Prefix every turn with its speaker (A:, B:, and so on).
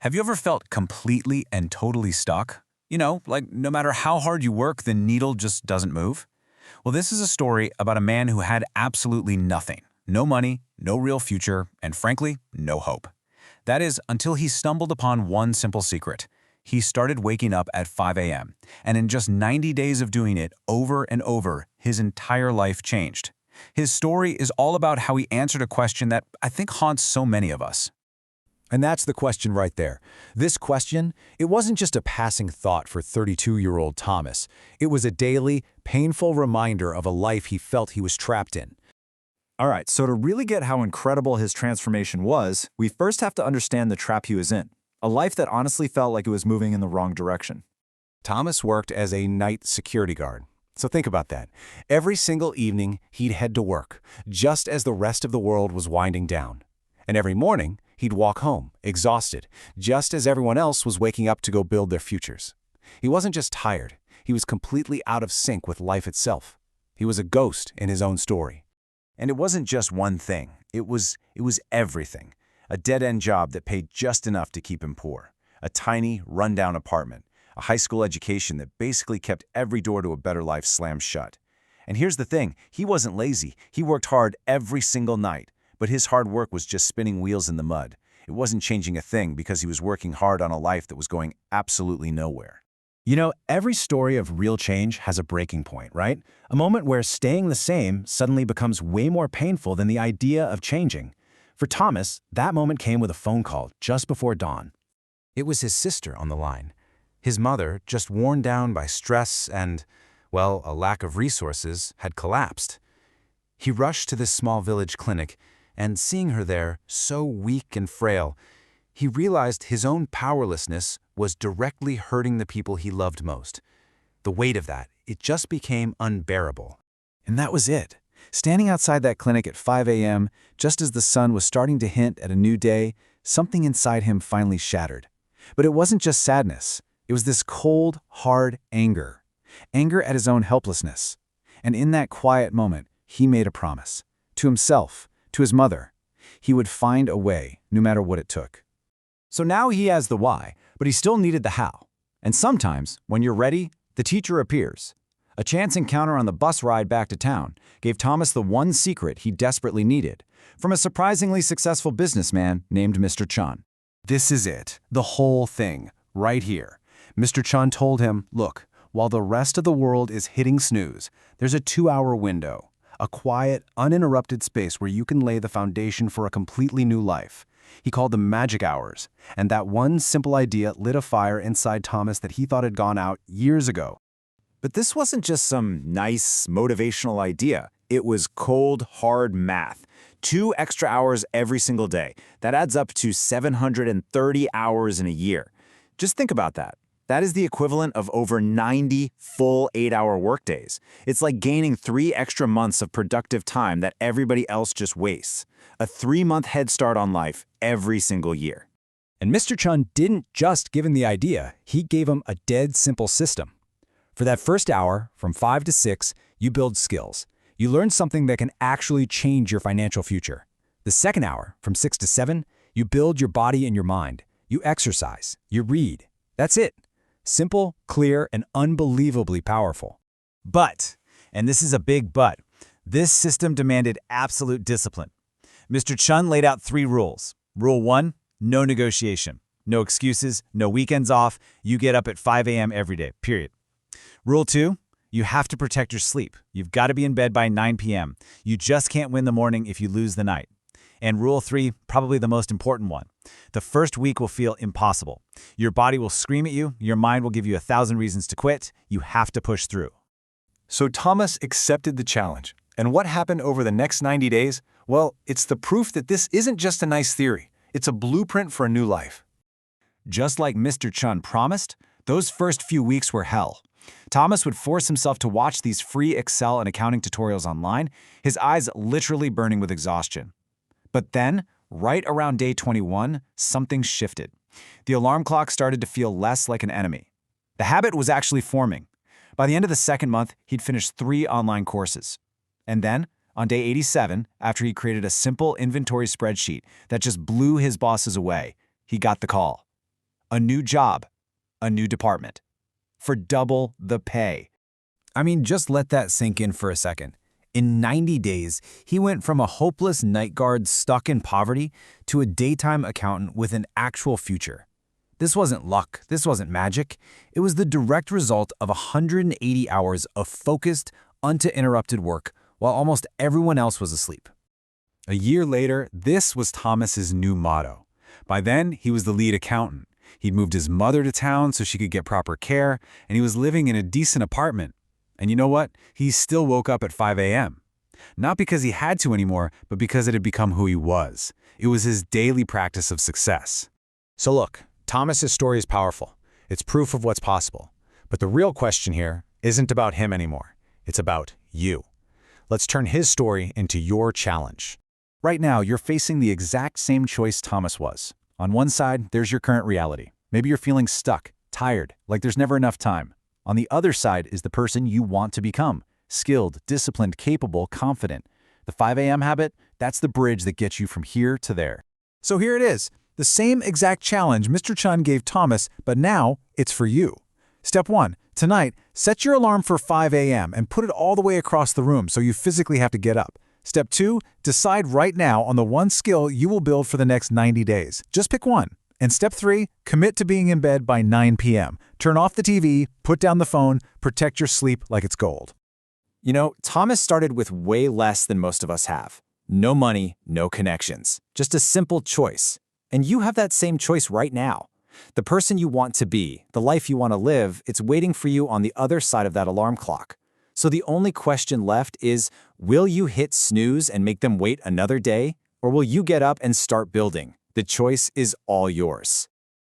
A: Have you ever felt completely and totally stuck? Like no matter how hard you work, the needle just doesn't move? Well, this is a story about a man who had absolutely nothing. No money, no real future, and frankly, no hope. That is, until he stumbled upon one simple secret. He started waking up at 5 a.m., and in just 90 days of doing it over and over, his entire life changed. His story is all about how he answered a question that I think haunts so many of us.
B: And that's the question right there. This question, it wasn't just a passing thought for 32-year-old Thomas. It was a daily, painful reminder of a life he felt he was trapped in.
C: All right, so to really get how incredible his transformation was, we first have to understand the trap he was in. A life that honestly felt like it was moving in the wrong direction.
B: Thomas worked as a night security guard. So think about that. Every single evening, he'd head to work, just as the rest of the world was winding down. And every morning, he'd walk home, exhausted, just as everyone else was waking up to go build their futures. He wasn't just tired, he was completely out of sync with life itself. He was a ghost in his own story.
A: And it wasn't just one thing. It was everything. A dead-end job that paid just enough to keep him poor. A tiny, run-down apartment. A high school education that basically kept every door to a better life slammed shut. And here's the thing, he wasn't lazy. He worked hard every single night. But his hard work was just spinning wheels in the mud. It wasn't changing a thing because he was working hard on a life that was going absolutely nowhere.
D: Every story of real change has a breaking point, right? A moment where staying the same suddenly becomes way more painful than the idea of changing. For Thomas, that moment came with a phone call just before dawn. It was his sister on the line. His mother, just worn down by stress and, well, a lack of resources, had collapsed. He rushed to this small village clinic, and seeing her there, so weak and frail, he realized his own powerlessness was directly hurting the people he loved most. The weight of that, it just became unbearable.
A: And that was it. Standing outside that clinic at 5 a.m., just as the sun was starting to hint at a new day, something inside him finally shattered. But it wasn't just sadness. It was this cold, hard anger. Anger at his own helplessness. And in that quiet moment, he made a promise. To himself, to his mother. He would find a way, no matter what it took.
C: So now he has the why, but he still needed the how. And sometimes, when you're ready, the teacher appears. A chance encounter on the bus ride back to town gave Thomas the one secret he desperately needed, from a surprisingly successful businessman named Mr. Chun.
A: This is it, the whole thing, right here. Mr. Chun told him, look, while the rest of the world is hitting snooze, there's a 2-hour window, a quiet, uninterrupted space where you can lay the foundation for a completely new life. He called them magic hours, and that one simple idea lit a fire inside Thomas that he thought had gone out years ago.
C: But this wasn't just some nice, motivational idea. It was cold, hard math. 2 extra hours every single day. That adds up to 730 hours in a year. Just think about that. That is the equivalent of over 90 full 8-hour workdays. It's like gaining 3 extra months of productive time that everybody else just wastes. A 3-month head start on life every single year.
B: And Mr. Chun didn't just give him the idea, he gave him a dead simple system. For that first hour, from 5 to 6, you build skills. You learn something that can actually change your financial future. The second hour, from 6 to 7, you build your body and your mind. You exercise, you read. That's it. Simple, clear, and unbelievably powerful.
E: But, and this is a big but, this system demanded absolute discipline. Mr. Chun laid out 3 rules. Rule 1, no negotiation. No excuses, no weekends off. You get up at 5 a.m. every day, period. Rule 2, you have to protect your sleep. You've got to be in bed by 9 p.m. You just can't win the morning if you lose the night. And rule 3, probably the most important one. The first week will feel impossible. Your body will scream at you, your mind will give you 1,000 reasons to quit. You have to push through.
B: So Thomas accepted the challenge. And what happened over the next 90 days? Well, it's the proof that this isn't just a nice theory. It's a blueprint for a new life.
C: Just like Mr. Chun promised, those first few weeks were hell. Thomas would force himself to watch these free Excel and accounting tutorials online, his eyes literally burning with exhaustion. But then, right around day 21, something shifted. The alarm clock started to feel less like an enemy. The habit was actually forming. By the end of the second month, he'd finished 3 online courses. And then, on day 87, after he created a simple inventory spreadsheet that just blew his bosses away, he got the call. a new job, a new department, for double the pay.
B: I mean, just let that sink in for a second. In 90 days, he went from a hopeless night guard stuck in poverty to a daytime accountant with an actual future. This wasn't luck, this wasn't magic. It was the direct result of 180 hours of focused, uninterrupted work while almost everyone else was asleep.
A: A year later, this was Thomas's new motto. By then, he was the lead accountant. He'd moved his mother to town so she could get proper care, and he was living in a decent apartment. And you know what? He still woke up at 5 a.m. Not because he had to anymore, but because it had become who he was. It was his daily practice of success.
B: So look, Thomas's story is powerful. It's proof of what's possible. But the real question here isn't about him anymore. It's about you. Let's turn his story into your challenge.
A: Right now, you're facing the exact same choice Thomas was. On one side, there's your current reality. Maybe you're feeling stuck, tired, like there's never enough time. On the other side is the person you want to become. Skilled, disciplined, capable, confident. The 5 a.m. habit, that's the bridge that gets you from here to there.
E: So here it is, the same exact challenge Mr. Chun gave Thomas, but now it's for you. Step 1. Tonight, set your alarm for 5 a.m. and put it all the way across the room so you physically have to get up. Step 2. Decide right now on the one skill you will build for the next 90 days. Just pick one. And step 3, commit to being in bed by 9 p.m. Turn off the TV, put down the phone, protect your sleep like it's gold.
C: You know, Thomas started with way less than most of us have. No money, no connections. Just a simple choice. And you have that same choice right now. The person you want to be, the life you want to live, it's waiting for you on the other side of that alarm clock. So the only question left is, will you hit snooze and make them wait another day? Or will you get up and start building? The choice is all yours.